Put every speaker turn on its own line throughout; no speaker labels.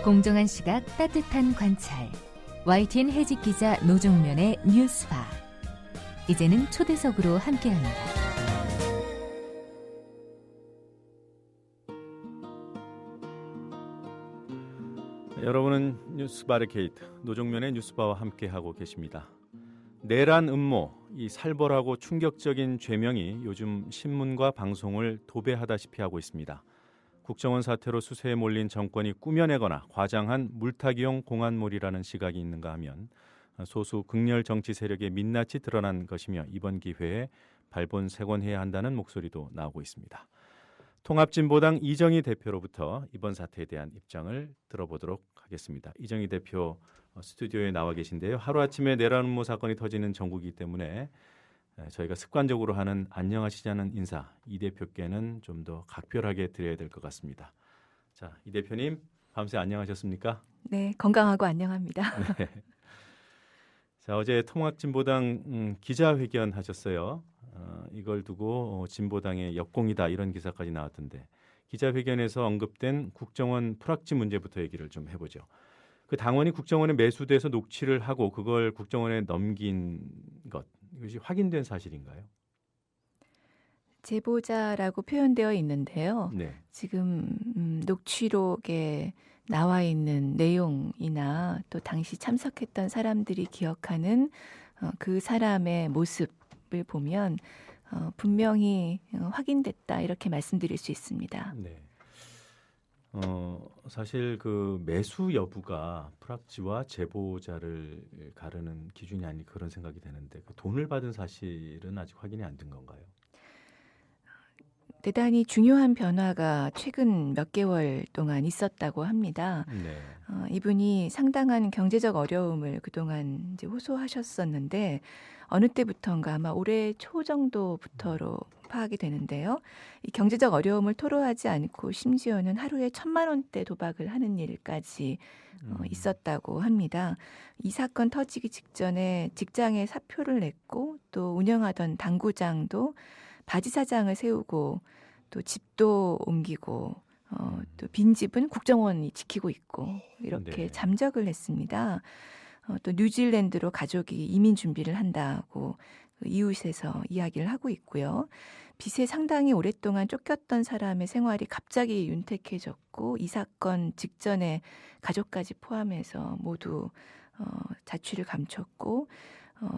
공정한 시각, 따뜻한 관찰. YTN 해직 기자 노종면의 뉴스바. 이제는 초대석으로 함께합니다.
여러분은 뉴스바리케이트 노종면의 뉴스바와 함께하고 계십니다. 내란 음모, 이 살벌하고 충격적인 죄명이 요즘 신문과 방송을 도배하다시피 하고 있습니다. 국정원 사태로 수세에 몰린 정권이 꾸며내거나 과장한 물타기용 공안몰이라는 시각이 있는가 하면 소수 극렬 정치 세력의 민낯이 드러난 것이며 이번 기회에 발본색원해야 한다는 목소리도 나오고 있습니다. 통합진보당 이정희 대표로부터 이번 사태에 대한 입장을 들어보도록 하겠습니다. 이정희 대표 스튜디오에 나와 계신데요. 하루아침에 내란 음모 사건이 터지는 정국이기 때문에 저희가 습관적으로 하는 안녕하시자는 인사, 이 대표께는 좀 더 각별하게 드려야 될 것 같습니다. 자, 이 대표님 밤새 안녕하셨습니까?
네, 건강하고 안녕합니다.
네. 자, 어제 통합진보당 기자회견 하셨어요. 이걸 두고 진보당의 역공이다 이런 기사까지 나왔던데 기자회견에서 언급된 국정원 프락지 문제부터 얘기를 좀 해보죠. 그 당원이 국정원에 매수돼서 녹취를 하고 그걸 국정원에 넘긴 것, 이것이 확인된 사실인가요?
제보자라고 표현되어 있는데요.
네.
지금 녹취록에 나와 있는 내용이나 또 당시 참석했던 사람들이 기억하는 그 사람의 모습을 보면 분명히 확인됐다 이렇게 말씀드릴 수 있습니다.
네. 사실 그 매수 여부가 프락지와 제보자를 가르는 기준이 아니 그런 생각이 되는데 그 돈을 받은 사실은 아직 확인이 안 된 건가요?
대단히 중요한 변화가 최근 몇 개월 동안 있었다고 합니다.
네.
이분이 상당한 경제적 어려움을 그동안 이제 호소하셨었는데 어느 때부터인가 아마 올해 초 정도부터로 파악이 되는데요. 이 경제적 어려움을 토로하지 않고 심지어는 하루에 1,000만 원대 도박을 하는 일까지 있었다고 합니다. 이 사건 터지기 직전에 직장에 사표를 냈고 또 운영하던 당구장도 바지 사장을 세우고 또 집도 옮기고 또 빈집은 국정원이 지키고 있고 이렇게
네.
잠적을 했습니다. 또 뉴질랜드로 가족이 이민 준비를 한다고 그 이웃에서 이야기를 하고 있고요. 빚에 상당히 오랫동안 쫓겼던 사람의 생활이 갑자기 윤택해졌고 이 사건 직전에 가족까지 포함해서 모두 자취를 감췄고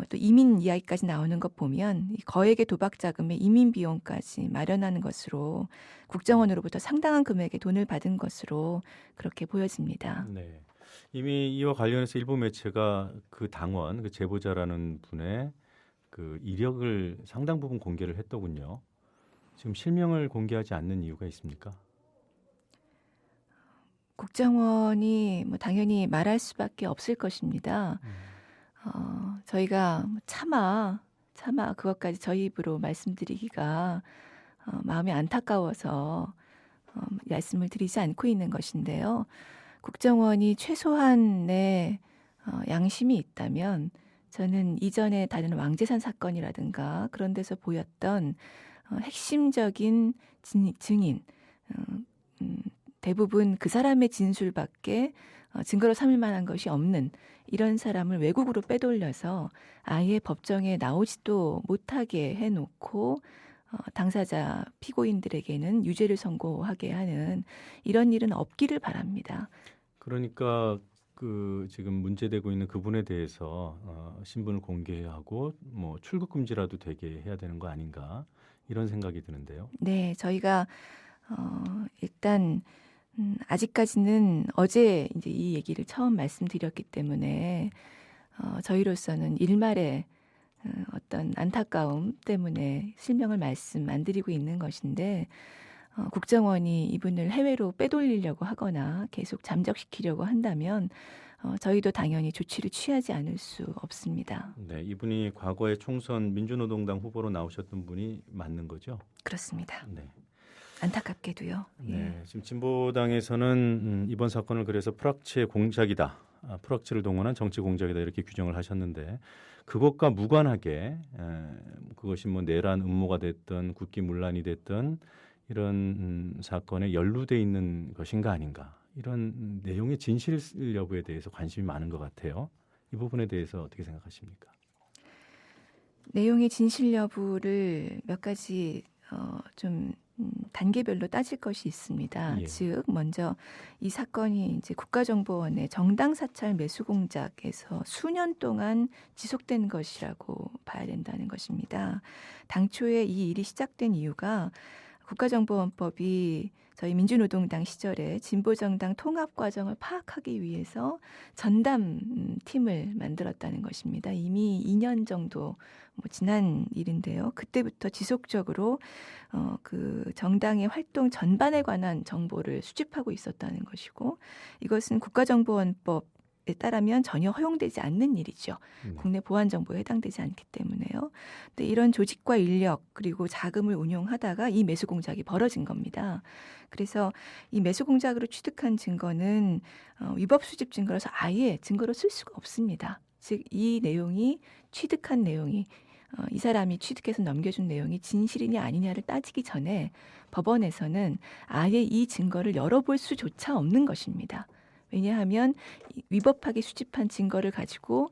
또 이민 이야기까지 나오는 것 보면 거액의 도박 자금에 이민 비용까지 마련하는 것으로 국정원으로부터 상당한 금액의 돈을 받은 것으로 그렇게 보여집니다.
네. 이미 이와 관련해서 일부 매체가 그 당원, 그 제보자라는 분의 그 이력을 상당 부분 공개를 했더군요. 지금 실명을 공개하지 않는 이유가 있습니까?
국정원이 당연히 말할 수밖에 없을 것입니다. 저희가 차마 그것까지 저희 입으로 말씀드리기가 마음이 안타까워서 말씀을 드리지 않고 있는 것인데요. 국정원이 최소한의 양심이 있다면 저는 이전에 다른 왕재산 사건이라든가 그런 데서 보였던 핵심적인 증인, 대부분 그 사람의 진술밖에 증거로 삼을 만한 것이 없는 이런 사람을 외국으로 빼돌려서 아예 법정에 나오지도 못하게 해놓고 당사자 피고인들에게는 유죄를 선고하게 하는 이런 일은 없기를 바랍니다.
그러니까 그 지금 문제되고 있는 그분에 대해서 신분을 공개하고 뭐 출국 금지라도 되게 해야 되는 거 아닌가 이런 생각이 드는데요.
네, 저희가 일단 아직까지는 어제 이제 이 얘기를 처음 말씀드렸기 때문에 저희로서는 일말의 어떤 안타까움 때문에 실명을 말씀 안 드리고 있는 것인데 국정원이 이분을 해외로 빼돌리려고 하거나 계속 잠적시키려고 한다면 저희도 당연히 조치를 취하지 않을 수 없습니다.
네, 이분이 과거에 총선 민주노동당 후보로 나오셨던 분이 맞는 거죠?
그렇습니다.
네.
안타깝게도요. 예.
네, 지금 진보당에서는 이번 사건을 그래서 프락치의 공작이다, 프락치를 동원한 정치 공작이다 이렇게 규정을 하셨는데 그것과 무관하게 그것이 뭐 내란 음모가 됐든 국기문란이 됐든 이런 사건에 연루돼 있는 것인가 아닌가 이런 내용의 진실 여부에 대해서 관심이 많은 것 같아요. 이 부분에 대해서 어떻게 생각하십니까?
내용의 진실 여부를 몇 가지 좀 단계별로 따질 것이 있습니다.
예.
즉 먼저 이 사건이 이제 국가정보원의 정당 사찰 매수 공작에서 수년 동안 지속된 것이라고 봐야 된다는 것입니다. 당초에 이 일이 시작된 이유가 국가정보원법이 저희 민주노동당 시절에 진보정당 통합 과정을 파악하기 위해서 전담 팀을 만들었다는 것입니다. 이미 2년 정도 지난 일인데요. 그때부터 지속적으로 그 정당의 활동 전반에 관한 정보를 수집하고 있었다는 것이고, 이것은 국가정보원법 에 따르면 전혀 허용되지 않는 일이죠. 국내 보안 정보에 해당되지 않기 때문에요. 근데 이런 조직과 인력 그리고 자금을 운용하다가 이 매수 공작이 벌어진 겁니다. 그래서 이 매수 공작으로 취득한 증거는 위법 수집 증거라서 아예 증거로 쓸 수가 없습니다. 즉 이 내용이 취득한 내용이 이 사람이 취득해서 넘겨준 내용이 진실이냐 아니냐를 따지기 전에 법원에서는 아예 이 증거를 열어볼 수조차 없는 것입니다. 왜냐하면 위법하게 수집한 증거를 가지고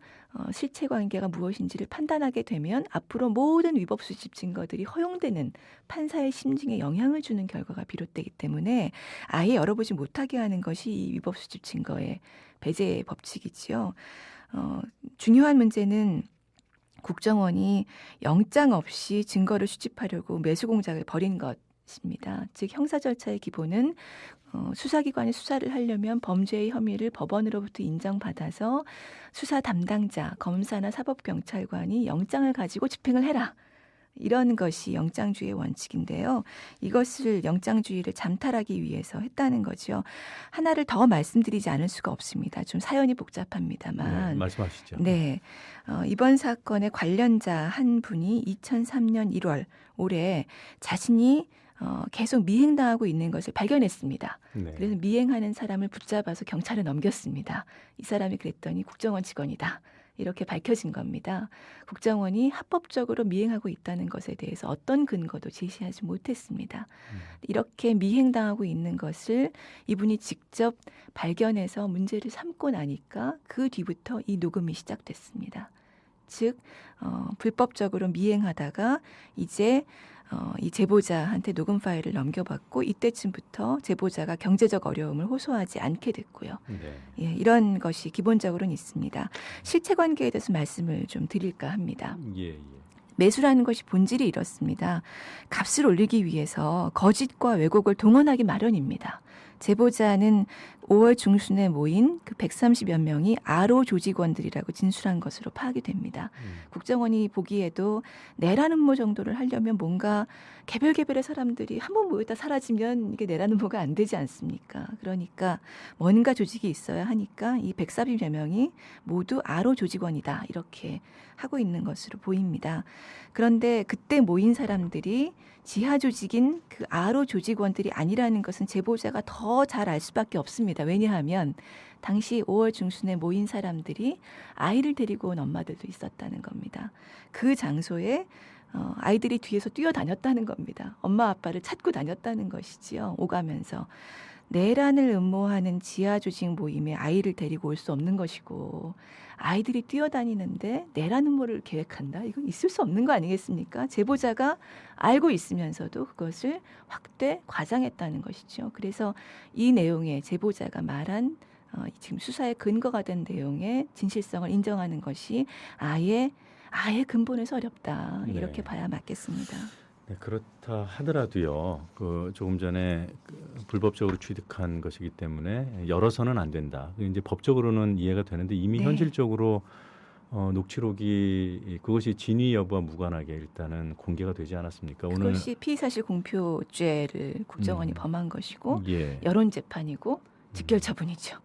실체 관계가 무엇인지를 판단하게 되면 앞으로 모든 위법 수집 증거들이 허용되는 판사의 심증에 영향을 주는 결과가 비롯되기 때문에 아예 열어보지 못하게 하는 것이 이 위법 수집 증거의 배제 법칙이지요. 중요한 문제는 국정원이 영장 없이 증거를 수집하려고 매수 공작을 벌인 것입니다. 즉 형사 절차의 기본은 수사기관이 수사를 하려면 범죄의 혐의를 법원으로부터 인정받아서 수사 담당자, 검사나 사법경찰관이 영장을 가지고 집행을 해라. 이런 것이 영장주의의 원칙인데요. 이것을 영장주의를 잠탈하기 위해서 했다는 거죠. 하나를 더 말씀드리지 않을 수가 없습니다. 좀 사연이 복잡합니다만.
네, 말씀하시죠.
네, 이번 사건의 관련자 한 분이 2003년 1월 올해 자신이 계속 미행당하고 있는 것을 발견했습니다.
네.
그래서 미행하는 사람을 붙잡아서 경찰에 넘겼습니다. 이 사람이 그랬더니 국정원 직원이다. 이렇게 밝혀진 겁니다. 국정원이 합법적으로 미행하고 있다는 것에 대해서 어떤 근거도 제시하지 못했습니다. 이렇게 미행당하고 있는 것을 이분이 직접 발견해서 문제를 삼고 나니까 그 뒤부터 이 녹음이 시작됐습니다. 즉 불법적으로 미행하다가 이제 이 제보자한테 녹음 파일을 넘겨받고 이때쯤부터 제보자가 경제적 어려움을 호소하지 않게 됐고요.
네.
예, 이런 것이 기본적으로는 있습니다. 실체 관계에 대해서 말씀을 좀 드릴까 합니다.
예.
매수라는 것이 본질이 이렇습니다. 값을 올리기 위해서 거짓과 왜곡을 동원하기 마련입니다. 제보자는 5월 중순에 모인 그 130여 명이 아로 조직원들이라고 진술한 것으로 파악이 됩니다. 국정원이 보기에도 내란 음모 정도를 하려면 뭔가 개별의 사람들이 한 번 모였다 사라지면 이게 내란 음모가 안 되지 않습니까? 그러니까 뭔가 조직이 있어야 하니까 이 130여 명이 모두 아로 조직원이다 이렇게 하고 있는 것으로 보입니다. 그런데 그때 모인 사람들이 지하 조직인 그 아로 조직원들이 아니라는 것은 제보자가 더 잘 알 수밖에 없습니다. 왜냐하면 당시 5월 중순에 모인 사람들이 아이를 데리고 온 엄마들도 있었다는 겁니다. 그 장소에 아이들이 뒤에서 뛰어다녔다는 겁니다. 엄마 아빠를 찾고 다녔다는 것이지요. 오가면서. 내란을 음모하는 지하 조직 모임에 아이를 데리고 올 수 없는 것이고 아이들이 뛰어다니는데 내란 음모를 계획한다? 이건 있을 수 없는 거 아니겠습니까? 제보자가 알고 있으면서도 그것을 확대 과장했다는 것이죠. 그래서 이 내용에 제보자가 말한 지금 수사의 근거가 된 내용의 진실성을 인정하는 것이 아예 근본에서 어렵다. 이렇게
네.
봐야 맞겠습니다.
네, 그렇다 하더라도요. 조금 전에 불법적으로 취득한 것이기 때문에 열어서는 안 된다. 이제 법적으로는 이해가 되는데 이미
네.
현실적으로 녹취록이 그것이 진위 여부와 무관하게 일단은 공개가 되지 않았습니까? 오늘
그것이 피의사실 공표죄를 국정원이 범한 것이고
예.
여론 재판이고 직결 처분이죠.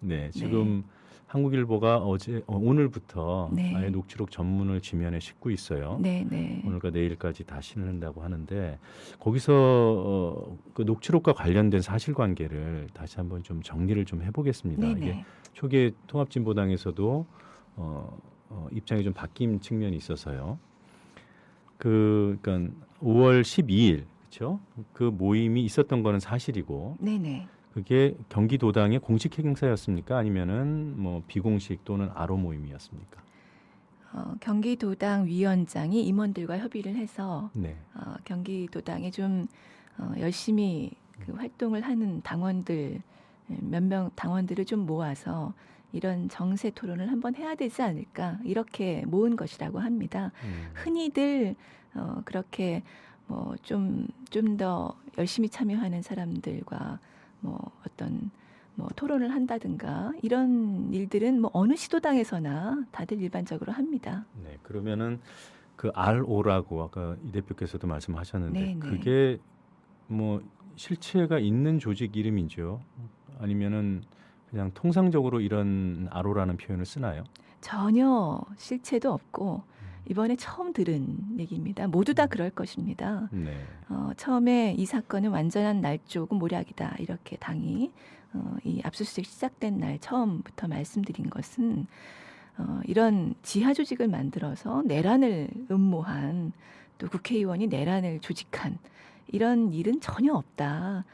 네, 지금 한국일보가 오늘부터
네.
아예 녹취록 전문을 지면에 싣고 있어요.
네.
오늘과 내일까지 다 실는다고 하는데 거기서 그 녹취록과 관련된 사실관계를 다시 한번 좀 정리를 좀 해보겠습니다. 이게 초기에 통합진보당에서도 입장이 좀 바뀐 측면이 있어서요. 그러니까 5월 12일 그렇죠? 그 모임이 있었던 거는 사실이고
네네.
그게 경기도당의 공식 행사였습니까? 아니면은 뭐 비공식 또는 아로 모임이었습니까?
경기도당 위원장이 임원들과 협의를 해서
네.
경기도당에 좀 열심히 그 활동을 하는 당원들 몇 명 당원들을 좀 모아서 이런 정세 토론을 한번 해야 되지 않을까 이렇게 모은 것이라고 합니다. 흔히들 그렇게 뭐 좀 더 열심히 참여하는 사람들과 뭐 어떤 뭐 토론을 한다든가 이런 일들은 뭐 어느 시도당에서나 다들 일반적으로 합니다.
네. 그러면은 그 RO라고 아까 이 대표께서도 말씀하셨는데
네, 네.
그게 뭐 실체가 있는 조직 이름이죠. 아니면은 그냥 통상적으로 이런 RO라는 표현을 쓰나요?
전혀 실체도 없고 이번에 처음 들은 얘기입니다. 모두 다 그럴 것입니다.
네.
처음에 이 사건은 완전한 날조고 모략이다 이렇게 당이 이 압수수색 시작된 날 처음부터 말씀드린 것은 이런 지하 조직을 만들어서 내란을 음모한 또 국회의원이 내란을 조직한 이런 일은 전혀 없다.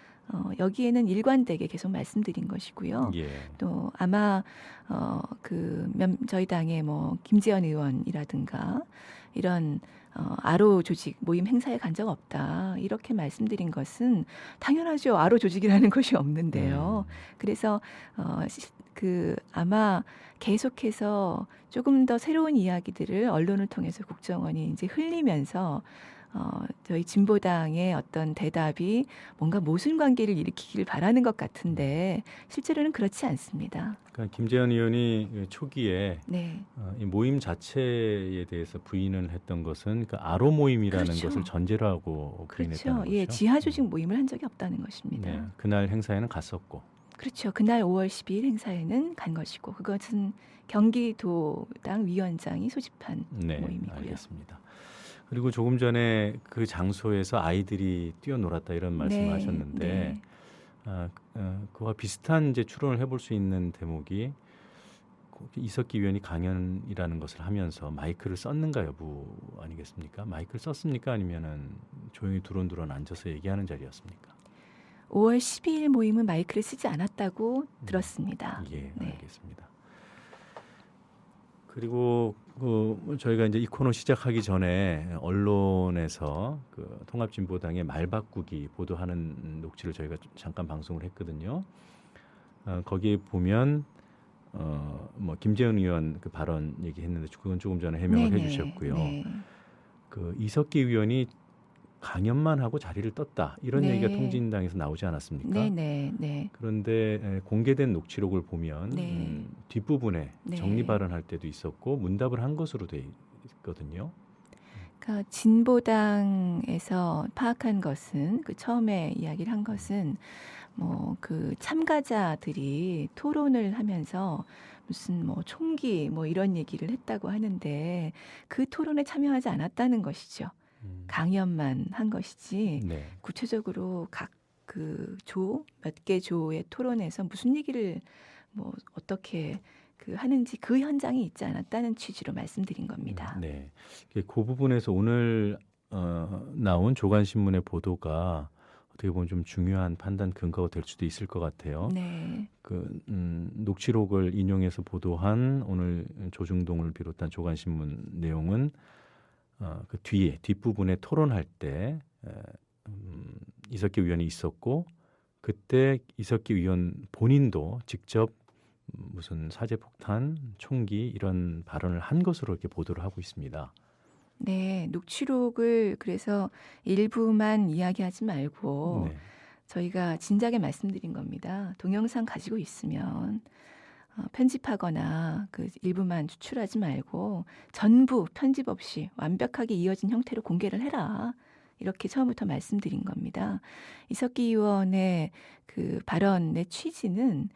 여기에는 일관되게 계속 말씀드린 것이고요.
예.
또 아마 저희 당의 뭐 김재현 의원이라든가 이런 아로 조직 모임 행사에 간 적 없다 이렇게 말씀드린 것은 당연하죠. 아로 조직이라는 것이 없는데요. 그래서 아마 계속해서 조금 더 새로운 이야기들을 언론을 통해서 국정원이 이제 흘리면서 저희 진보당의 어떤 대답이 뭔가 모순 관계를 일으키기를 바라는 것 같은데 실제로는 그렇지 않습니다.
그러니까 김재현 의원이 초기에
네.
이 모임 자체에 대해서 부인을 했던 것은 그 아로 모임이라는
그렇죠.
것을 전제로 하고 부인했다는
그렇죠.
거죠.
예, 지하 조직 모임을 한 적이 없다는 것입니다.
네, 그날 행사에는 갔었고.
그렇죠. 그날 5월 12일 행사에는 간 것이고 그것은 경기도당 위원장이 소집한
네,
모임이고요.
알겠습니다. 그리고 조금 전에 그 장소에서 아이들이 뛰어놀았다 이런 말씀하셨는데
네.
그와 비슷한 이제 추론을 해볼 수 있는 대목이 이석기 위원이 강연이라는 것을 하면서 마이크를 썼는가 여부 아니겠습니까? 마이크를 썼습니까? 아니면은 조용히 두런두런 앉아서 얘기하는 자리였습니까?
5월 12일 모임은 마이크를 쓰지 않았다고 들었습니다.
예,
네.
알겠습니다. 그리고 저희가 이제 이 코너 시작하기 전에 언론에서 그 통합진보당의 말바꾸기 보도하는 녹취를 저희가 잠깐 방송을 했거든요. 거기에 보면 뭐 김재현 의원 그 발언 얘기했는데 그건 조금 전에 해명을
네네.
해주셨고요.
네.
그 이석기 의원이 강연만 하고 자리를 떴다 이런
네.
얘기가 통진당에서 나오지 않았습니까?
네.
그런데 공개된 녹취록을 보면
네.
뒷부분에
네.
정리 발언할 때도 있었고 문답을 한 것으로 돼 있거든요.
그러니까 진보당에서 파악한 것은 그 처음에 이야기를 한 것은 뭐 그 참가자들이 토론을 하면서 무슨 뭐 총기 뭐 이런 얘기를 했다고 하는데 그 토론에 참여하지 않았다는 것이죠. 강연만 한 것이지
네.
구체적으로 각 그 몇 개 조의 토론에서 무슨 얘기를 뭐 어떻게 그 하는지 그 현장에 있지 않았다는 취지로 말씀드린 겁니다.
네. 그 부분에서 오늘 나온 조간신문의 보도가 어떻게 보면 좀 중요한 판단 근거가 될 수도 있을 것 같아요.
네.
녹취록을 인용해서 보도한 오늘 조중동을 비롯한 조간신문 내용은 그 뒤에 뒷부분에 토론할 때 이석기 위원이 있었고 그때 이석기 위원 본인도 직접 무슨 사제폭탄, 총기 이런 발언을 한 것으로 이렇게 보도를 하고 있습니다.
네, 녹취록을 그래서 일부만 이야기하지 말고
네.
저희가 진작에 말씀드린 겁니다. 동영상 가지고 있으면 편집하거나 그 일부만 추출하지 말고 전부 편집 없이 완벽하게 이어진 형태로 공개를 해라. 이렇게 처음부터 말씀드린 겁니다. 이석기 의원의 그 발언의 취지는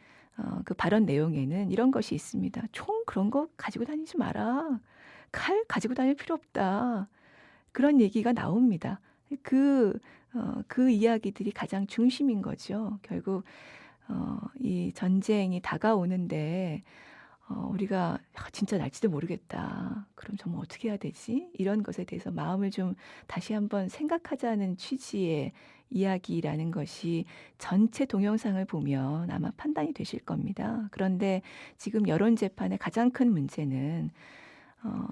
그 발언 내용에는 이런 것이 있습니다. 총 그런 거 가지고 다니지 마라. 칼 가지고 다닐 필요 없다. 그런 얘기가 나옵니다. 그 이야기들이 가장 중심인 거죠. 결국 이 전쟁이 다가오는데 우리가 진짜 날지도 모르겠다. 그럼 정말 어떻게 해야 되지? 이런 것에 대해서 마음을 좀 다시 한번 생각하자는 취지의 이야기라는 것이 전체 동영상을 보면 아마 판단이 되실 겁니다. 그런데 지금 여론 재판의 가장 큰 문제는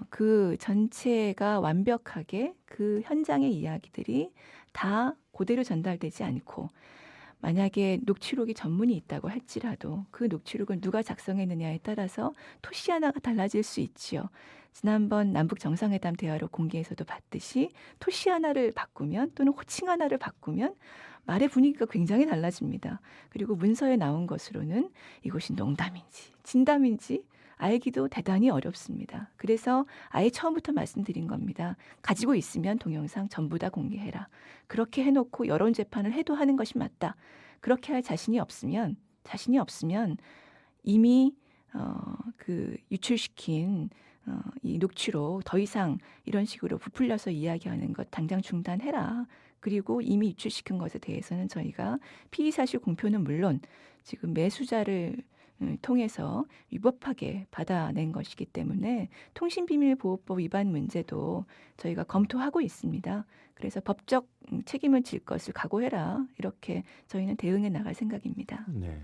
그 전체가 완벽하게 그 현장의 이야기들이 다 그대로 전달되지 않고 만약에 녹취록이 전문이 있다고 할지라도 그 녹취록을 누가 작성했느냐에 따라서 토시 하나가 달라질 수 있지요. 지난번 남북 정상회담 대화로 공개에서도 봤듯이 토시 하나를 바꾸면 또는 호칭 하나를 바꾸면 말의 분위기가 굉장히 달라집니다. 그리고 문서에 나온 것으로는 이것이 농담인지 진담인지 알기도 대단히 어렵습니다. 그래서 아예 처음부터 말씀드린 겁니다. 가지고 있으면 동영상 전부 다 공개해라. 그렇게 해놓고 여론 재판을 해도 하는 것이 맞다. 그렇게 할 자신이 없으면 이미 그 유출시킨 이 녹취록 더 이상 이런 식으로 부풀려서 이야기하는 것 당장 중단해라. 그리고 이미 유출시킨 것에 대해서는 저희가 피의사실 공표는 물론 지금 매수자를 통해서 위법하게 받아낸 것이기 때문에 통신비밀보호법 위반 문제도 저희가 검토하고 있습니다. 그래서 법적 책임을 질 것을 각오해라. 이렇게 저희는 대응해 나갈 생각입니다.
네.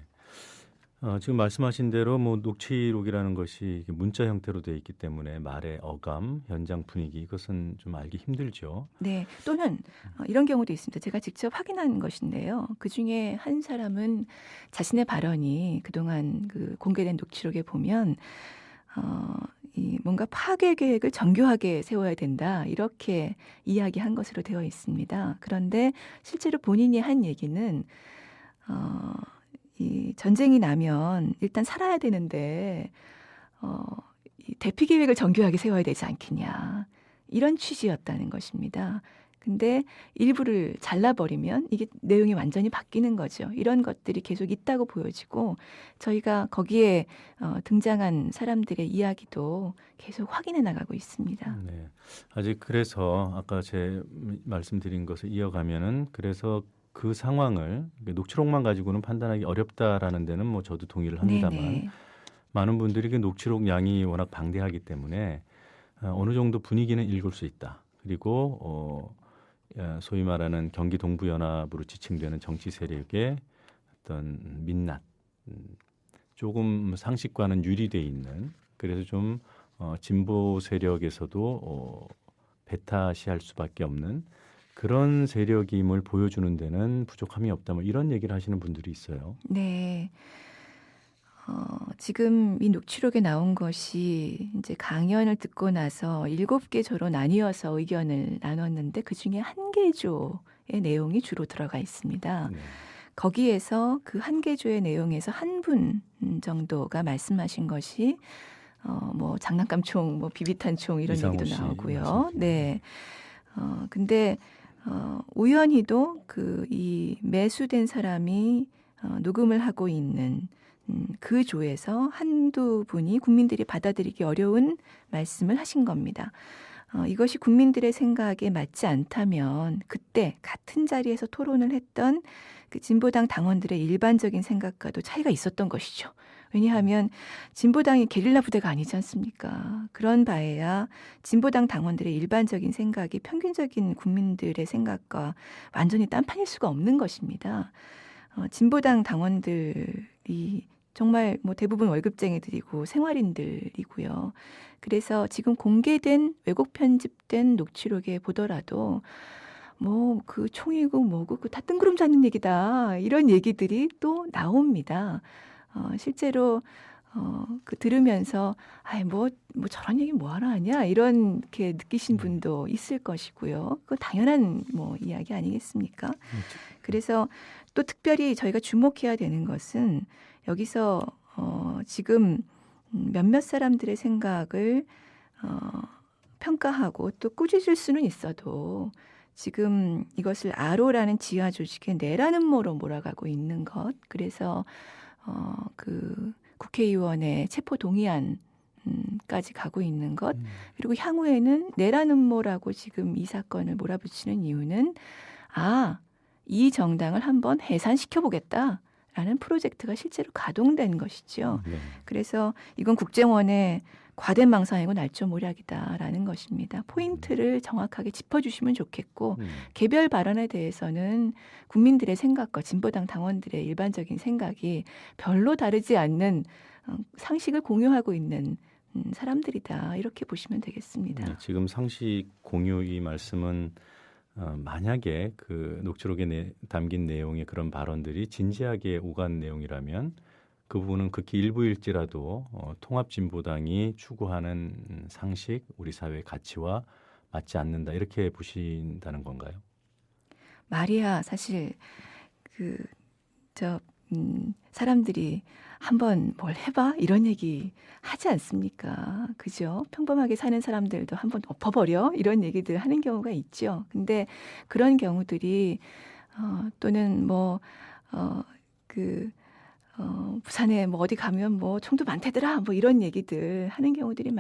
지금 말씀하신 대로 뭐 녹취록이라는 것이 문자 형태로 되어 있기 때문에 말의 어감, 현장 분위기 이것은 좀 알기 힘들죠.
네, 또는 이런 경우도 있습니다. 제가 직접 확인한 것인데요. 그중에 한 사람은 자신의 발언이 그동안 그 공개된 녹취록에 보면 이 뭔가 파괴 계획을 정교하게 세워야 된다 이렇게 이야기한 것으로 되어 있습니다. 그런데 실제로 본인이 한 얘기는 이 전쟁이 나면 일단 살아야 되는데 이 대피 계획을 정교하게 세워야 되지 않겠냐 이런 취지였다는 것입니다. 근데 일부를 잘라버리면 이게 내용이 완전히 바뀌는 거죠. 이런 것들이 계속 있다고 보여지고 저희가 거기에 등장한 사람들의 이야기도 계속 확인해 나가고 있습니다.
네. 아직 그래서 아까 제 말씀드린 것을 이어가면은 그래서 그 상황을 녹취록만 가지고는 판단하기 어렵다라는 데는 뭐 저도 동의를 합니다만
네네.
많은 분들이 그 녹취록 양이 워낙 방대하기 때문에 어느 정도 분위기는 읽을 수 있다. 그리고 소위 말하는 경기 동부연합으로 지칭되는 정치 세력의 어떤 민낯, 조금 상식과는 유리돼 있는 그래서 좀 진보 세력에서도 배타시할 수밖에 없는 그런 세력임을 보여주는 데는 부족함이 없다. 뭐 이런 얘기를 하시는 분들이 있어요.
네. 지금 이 녹취록에 나온 것이 이제 강연을 듣고 나서 7개조로 나뉘어서 의견을 나눴는데 그중에 한개조의 내용이 주로 들어가 있습니다.
네.
거기에서 그 한개조의 내용에서 한 분 정도가 말씀하신 것이 뭐 장난감총, 뭐 비비탄총 이런
이상호
얘기도
씨
나오고요.
말씀이시죠.
네. 근데 우연히도 이 매수된 사람이 녹음을 하고 있는 그 조에서 한두 분이 국민들이 받아들이기 어려운 말씀을 하신 겁니다. 이것이 국민들의 생각에 맞지 않다면 그때 같은 자리에서 토론을 했던 그 진보당 당원들의 일반적인 생각과도 차이가 있었던 것이죠. 왜냐하면 진보당이 게릴라 부대가 아니지 않습니까? 그런 바에야 진보당 당원들의 일반적인 생각이 평균적인 국민들의 생각과 완전히 딴판일 수가 없는 것입니다. 진보당 당원들이 정말 뭐 대부분 월급쟁이들이고 생활인들이고요. 그래서 지금 공개된 왜곡 편집된 녹취록에 보더라도 뭐 그 총이고 뭐고 그 다 뜬구름 잡는 얘기다 이런 얘기들이 또 나옵니다. 실제로 그 들으면서 뭐 저런 얘기 뭐하러 하냐 이렇게 느끼신 분도 있을 것이고요. 그거 당연한 뭐 이야기 아니겠습니까? 그래서 또 특별히 저희가 주목해야 되는 것은 여기서 지금 몇몇 사람들의 생각을 평가하고 또 꾸짖을 수는 있어도 지금 이것을 아로라는 지하 조직의 내라는 모로 몰아가고 있는 것. 그래서 그 국회의원의 체포 동의안까지 가고 있는 것. 그리고 향후에는 내란 음모라고 지금 이 사건을 몰아붙이는 이유는 이 정당을 한번 해산시켜 보겠다라는 라는 프로젝트가 실제로 가동된 것이죠.
네.
그래서 이건 국정원의 과대 망상이고 날조모략이다라는 것입니다. 포인트를 정확하게 짚어주시면 좋겠고 개별 발언에 대해서는 국민들의 생각과 진보당 당원들의 일반적인 생각이 별로 다르지 않는 상식을 공유하고 있는 사람들이다. 이렇게 보시면 되겠습니다.
네, 지금 상식 공유 이 말씀은 만약에 그 녹취록에 담긴 내용의 그런 발언들이 진지하게 오간 내용이라면 그 부분은 극히 일부일지라도 통합진보당이 추구하는 상식, 우리 사회의 가치와 맞지 않는다 이렇게 보신다는 건가요?
말이야 사실 사람들이 한번 뭘 해봐 이런 얘기 하지 않습니까? 그죠? 평범하게 사는 사람들도 한번 엎어버려 이런 얘기들 하는 경우가 있죠. 근데 그런 경우들이 또는 부산에 뭐 어디 가면 뭐 총도 많대더라 뭐 이런 얘기들 하는 경우들이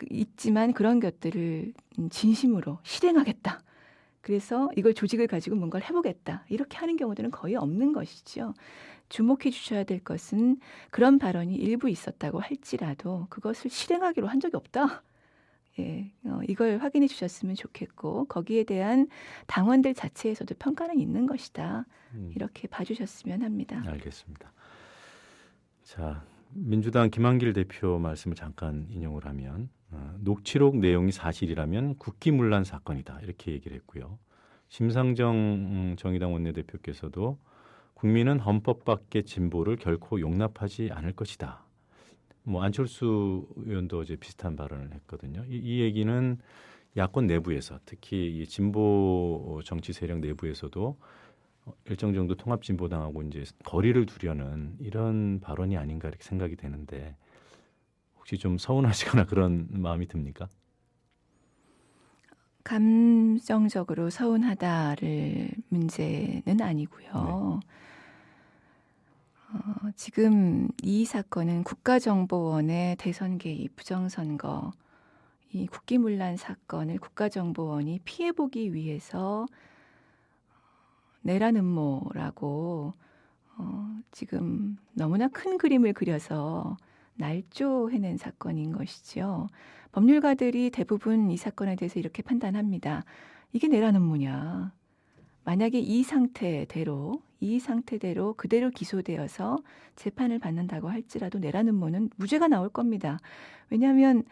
있지만 그런 것들을 진심으로 실행하겠다. 그래서 이걸 조직을 가지고 뭔가를 해보겠다. 이렇게 하는 경우들은 거의 없는 것이죠. 주목해 주셔야 될 것은 그런 발언이 일부 있었다고 할지라도 그것을 실행하기로 한 적이 없다. 예, 이걸 확인해 주셨으면 좋겠고 거기에 대한 당원들 자체에서도 평가는 있는 것이다. 이렇게 봐주셨으면 합니다.
알겠습니다. 자, 민주당 김한길 대표 말씀을 잠깐 인용을 하면 녹취록 내용이 사실이라면 국기문란 사건이다 이렇게 얘기를 했고요. 심상정 정의당 원내대표께서도 국민은 헌법 밖의 진보를 결코 용납하지 않을 것이다. 뭐 안철수 의원도 어제 비슷한 발언을 했거든요. 이 얘기는 야권 내부에서 특히 이 진보 정치 세력 내부에서도 일정 정도 통합진보당하고 이제 거리를 두려는 이런 발언이 아닌가 이렇게 생각이 되는데 혹시 좀 서운하시거나 그런 마음이 듭니까?
감정적으로 서운하다를 문제는 아니고요. 지금 이 사건은 국가정보원의 대선 개입, 부정선거, 이 국기문란 사건을 국가정보원이 피해보기 위해서 내란 음모라고 지금 너무나 큰 그림을 그려서 날조해낸 사건인 것이죠. 법률가들이 대부분 이 사건에 대해서 이렇게 판단합니다. 이게 내란 음모냐. 만약에 이 상태대로 그대로 기소되어서 재판을 받는다고 할지라도 내란 음모는 무죄가 나올 겁니다. 왜냐하면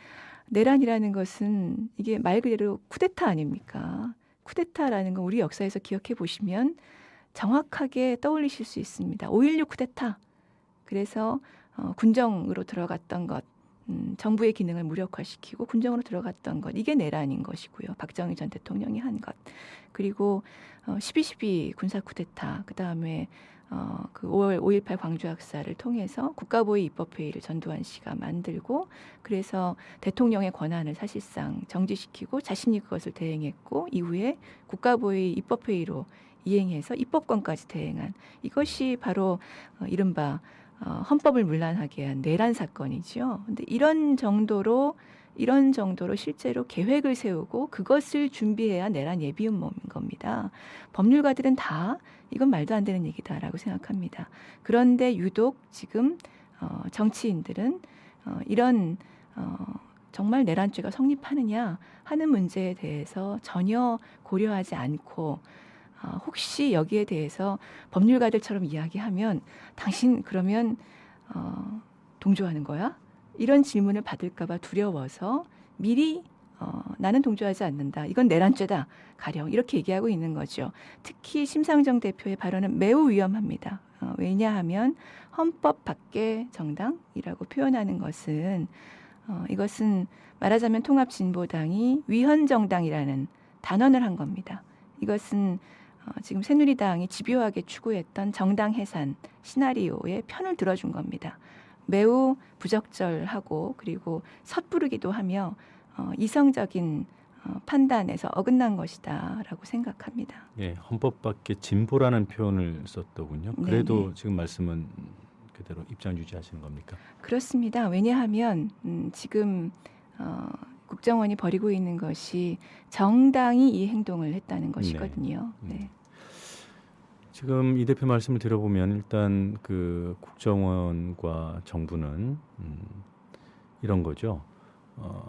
내란이라는 것은 이게 말 그대로 쿠데타 아닙니까? 쿠데타라는 건 우리 역사에서 기억해 보시면 정확하게 떠올리실 수 있습니다. 5.16 쿠데타. 그래서 군정으로 들어갔던 것, 정부의 기능을 무력화시키고 군정으로 들어갔던 것, 이게 내란인 것이고요. 박정희 전 대통령이 한 것. 그리고 12.12 군사 쿠데타, 그다음에 그 5월 5.18 광주학살을 통해서 국가보위 입법회의를 전두환 씨가 만들고 그래서 대통령의 권한을 사실상 정지시키고 자신이 그것을 대행했고 이후에 국가보위 입법회의로 이행해서 입법권까지 대행한 이것이 바로 이른바 헌법을 문란하게 한 내란 사건이죠. 근데 이런 정도로 실제로 계획을 세우고 그것을 준비해야 내란 예비 음모인 겁니다. 법률가들은 다 이건 말도 안 되는 얘기다라고 생각합니다. 그런데 유독 지금 정치인들은 이런 정말 내란죄가 성립하느냐 하는 문제에 대해서 전혀 고려하지 않고 혹시 여기에 대해서 법률가들처럼 이야기하면 당신 그러면 동조하는 거야? 이런 질문을 받을까 봐 두려워서 미리 나는 동조하지 않는다. 이건 내란죄다. 가령 이렇게 얘기하고 있는 거죠. 특히 심상정 대표의 발언은 매우 위험합니다. 왜냐하면 헌법 밖의 정당이라고 표현하는 것은 이것은 말하자면 통합진보당이 위헌정당이라는 단언을 한 겁니다. 이것은 지금 새누리당이 집요하게 추구했던 정당 해산 시나리오의 편을 들어준 겁니다. 매우 부적절하고 그리고 섣부르기도 하며 이성적인 판단에서 어긋난 것이다라고 생각합니다.
예, 헌법 밖의 진보라는 표현을 썼더군요. 그래도
네네.
지금 말씀은 그대로 입장 유지하시는 겁니까?
그렇습니다. 왜냐하면 지금 국정원이 벌이고 있는 것이 정당이 이 행동을 했다는 것이거든요.
네.
네.
지금 이 대표 말씀을 들어보면 일단 그 국정원과 정부는 이런 거죠.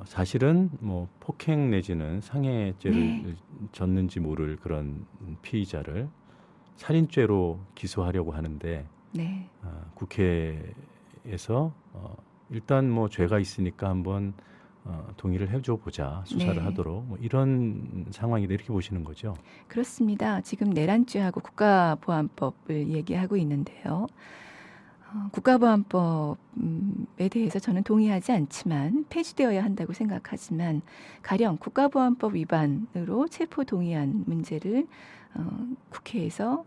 사실은 뭐 폭행 내지는 상해죄를
네.
졌는지 모를 그런 피의자를 살인죄로 기소하려고 하는데
네.
국회에서 일단 뭐 죄가 있으니까 한번 동의를 해줘 보자, 수사를
네.
하도록 뭐 이런 상황이다 이렇게 보시는 거죠.
그렇습니다. 지금 내란죄하고 국가보안법을 얘기하고 있는데요. 국가보안법에 대해서 저는 동의하지 않지만 폐지되어야 한다고 생각하지만 가령 국가보안법 위반으로 체포동의안 문제를 국회에서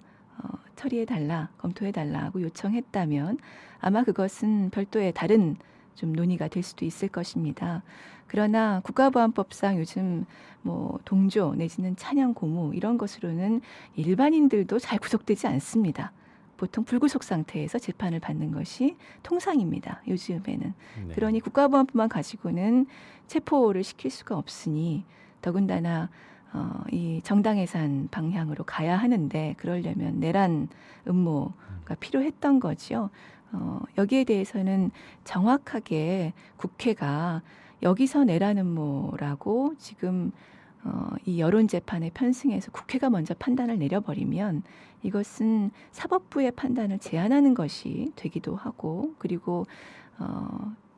처리해달라, 검토해달라고 요청했다면 아마 그것은 별도의 다른 좀 논의가 될 수도 있을 것입니다. 그러나 국가보안법상 요즘 뭐 동조 내지는 찬양 고무 이런 것으로는 일반인들도 잘 구속되지 않습니다. 보통 불구속 상태에서 재판을 받는 것이 통상입니다. 요즘에는.
네.
그러니 국가보안법만 가지고는 체포를 시킬 수가 없으니 더군다나 이 정당해산 방향으로 가야 하는데 그러려면 내란 음모가 필요했던 거죠. 여기에 대해서는 정확하게 국회가 여기서 내란 음모라고 지금 이 여론재판에 편승해서 국회가 먼저 판단을 내려버리면 이것은 사법부의 판단을 제한하는 것이 되기도 하고 그리고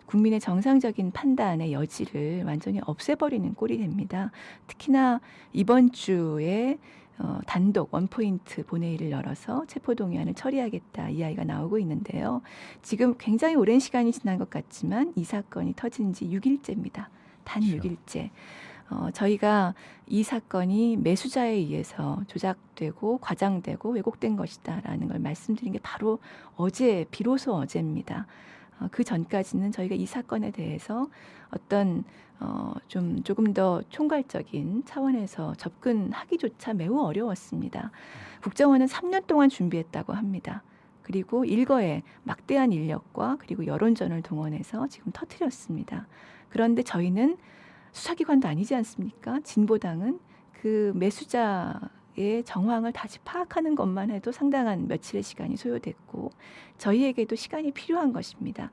국민의 정상적인 판단의 여지를 완전히 없애버리는 꼴이 됩니다. 특히나 이번 주에 단독 원포인트 본회의를 열어서 체포동의안을 처리하겠다 이야기가 나오고 있는데요. 지금 굉장히 오랜 시간이 지난 것 같지만 이 사건이 터진 지 6일째입니다. 단
그렇죠.
6일째. 저희가 이 사건이 매수자에 의해서 조작되고 과장되고 왜곡된 것이다라는 걸 말씀드린 게 바로 어제, 비로소 어제입니다. 그 전까지는 저희가 이 사건에 대해서 어떤 조금 더 총괄적인 차원에서 접근하기조차 매우 어려웠습니다. 국정원은 3년 동안 준비했다고 합니다. 그리고 일거에 막대한 인력과 그리고 여론전을 동원해서 지금 터뜨렸습니다. 그런데 저희는 수사기관도 아니지 않습니까? 진보당은 그 매수자의 정황을 다시 파악하는 것만 해도 상당한 며칠의 시간이 소요됐고 저희에게도 시간이 필요한 것입니다.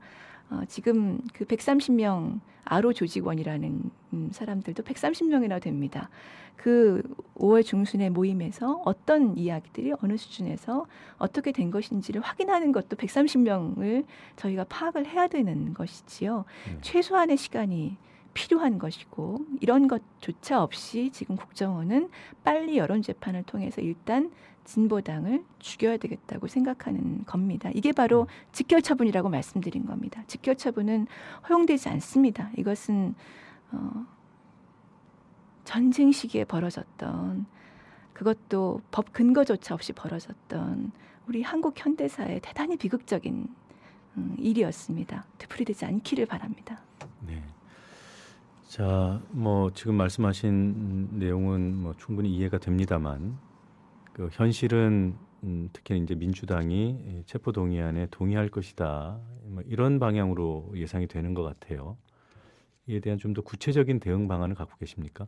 지금 그 130명 아로 조직원이라는 사람들도 130명이나 됩니다. 그 5월 중순의 모임에서 어떤 이야기들이 어느 수준에서 어떻게 된 것인지를 확인하는 것도 130명을 저희가 파악을 해야 되는 것이지요. 최소한의 시간이 필요한 것이고 이런 것조차 없이 지금 국정원은 빨리 여론재판을 통해서 일단 진보당을 죽여야 되겠다고 생각하는 겁니다. 이게 바로 직결처분이라고 말씀드린 겁니다. 직결처분은 허용되지 않습니다. 이것은 전쟁 시기에 벌어졌던 그것도 법 근거조차 없이 벌어졌던 우리 한국 현대사의 대단히 비극적인 일이었습니다. 되풀이되지 않기를 바랍니다.
네. 자, 뭐 지금 말씀하신 내용은 뭐 충분히 이해가 됩니다만 그 현실은 특히 이제 민주당이 체포동의안에 동의할 것이다. 뭐 이런 방향으로 예상이 되는 것 같아요. 이에 대한 좀 더 구체적인 대응 방안을 갖고 계십니까?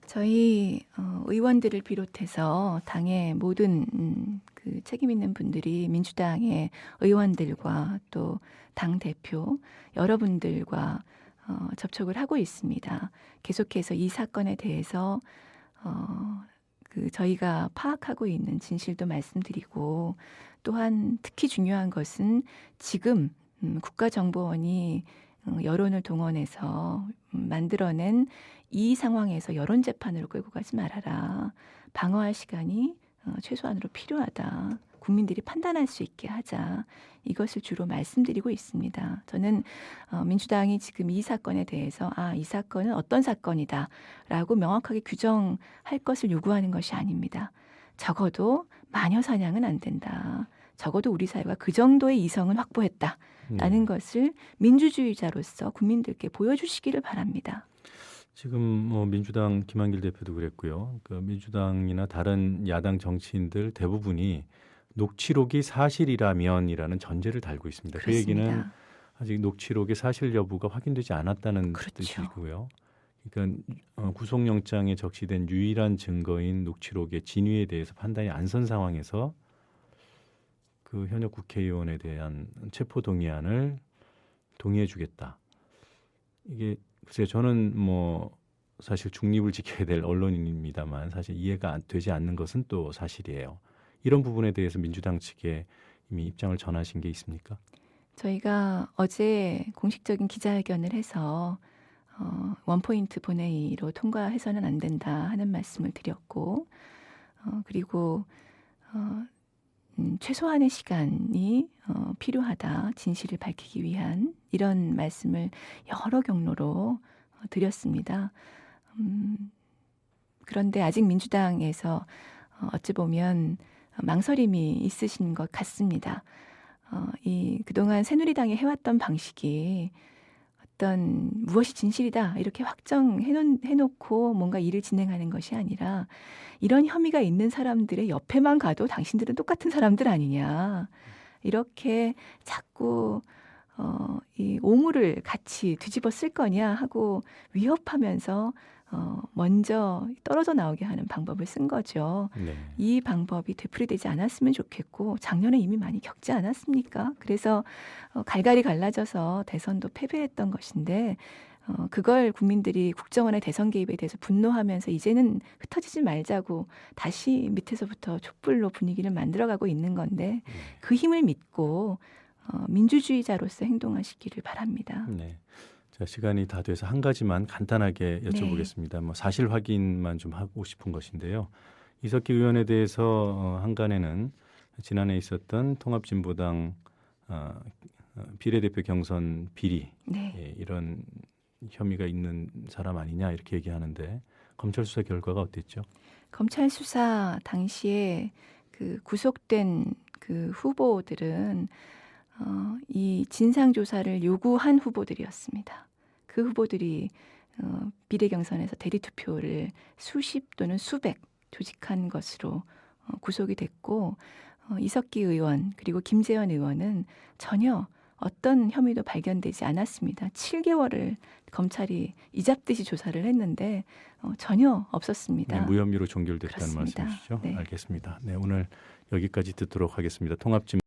저희 의원들을 비롯해서 당의 모든 그 책임 있는 분들이 민주당의 의원들과 또 당 대표 여러분들과 접촉을 하고 있습니다. 계속해서 이 사건에 대해서 그 저희가 파악하고 있는 진실도 말씀드리고 또한 특히 중요한 것은 지금 국가정보원이 여론을 동원해서 만들어낸 이 상황에서 여론재판으로 끌고 가지 말아라. 방어할 시간이 최소한으로 필요하다. 국민들이 판단할 수 있게 하자. 이것을 주로 말씀드리고 있습니다. 저는 민주당이 지금 이 사건에 대해서 이 사건은 어떤 사건이다 라고 명확하게 규정할 것을 요구하는 것이 아닙니다. 적어도 마녀 사냥은 안 된다. 적어도 우리 사회가 그 정도의 이성을 확보했다라는 것을 민주주의자로서 국민들께 보여주시기를 바랍니다.
지금 뭐 민주당 김한길 대표도 그랬고요. 그 민주당이나 다른 야당 정치인들 대부분이 녹취록이 사실이라면이라는 전제를 달고 있습니다.
그렇습니다.
그 얘기는 아직 녹취록의 사실 여부가 확인되지 않았다는
그렇죠.
뜻이고요. 그러니까 구속영장에 적시된 유일한 증거인 녹취록의 진위에 대해서 판단이 안 선 상황에서 그 현역 국회의원에 대한 체포 동의안을 동의해주겠다. 이게 글쎄 저는 뭐 사실 중립을 지켜야 될 언론인입니다만 사실 이해가 되지 않는 것은 또 사실이에요. 이런 부분에 대해서 민주당 측에 이미 입장을 전하신 게 있습니까?
저희가 어제 공식적인 기자회견을 해서 원포인트 본회의로 통과해서는 안 된다 하는 말씀을 드렸고 그리고 최소한의 시간이 필요하다. 진실을 밝히기 위한 이런 말씀을 여러 경로로 드렸습니다. 그런데 아직 민주당에서 어찌 보면 망설임이 있으신 것 같습니다. 이 그동안 새누리당이 해왔던 방식이 어떤 무엇이 진실이다 이렇게 확정해놓고 뭔가 일을 진행하는 것이 아니라 이런 혐의가 있는 사람들의 옆에만 가도 당신들은 똑같은 사람들 아니냐 이렇게 자꾸 이 오물을 같이 뒤집어 쓸 거냐 하고 위협하면서 먼저 떨어져 나오게 하는 방법을 쓴 거죠.
네.
이 방법이 되풀이되지 않았으면 좋겠고 작년에 이미 많이 겪지 않았습니까? 그래서 갈갈이 갈라져서 대선도 패배했던 것인데 그걸 국민들이 국정원의 대선 개입에 대해서 분노하면서 이제는 흩어지지 말자고 다시 밑에서부터 촛불로 분위기를 만들어가고 있는 건데 그 힘을 믿고 민주주의자로서 행동하시기를 바랍니다.
네. 자, 시간이 다 돼서 한 가지만 간단하게 여쭤보겠습니다. 뭐 사실 확인만 좀 하고 싶은 것인데요. 이석기 의원에 대해서 한간에는 지난해 있었던 통합진보당 비례대표 경선 비리 예, 이런 혐의가 있는 사람 아니냐 이렇게 얘기하는데 검찰 수사 결과가 어땠죠?
검찰 수사 당시에 그 구속된 그 후보들은 이 진상조사를 요구한 후보들이었습니다. 그 후보들이 비례 경선에서 대리 투표를 수십 또는 수백 조직한 것으로 구속이 됐고 이석기 의원 그리고 김재원 의원은 전혀 어떤 혐의도 발견되지 않았습니다. 7개월을 검찰이 이잡듯이 조사를 했는데 전혀 없었습니다.
네, 무혐의로 종결됐다는
그렇습니다.
말씀이시죠?
네.
알겠습니다. 네, 오늘 여기까지 듣도록 하겠습니다. 통합진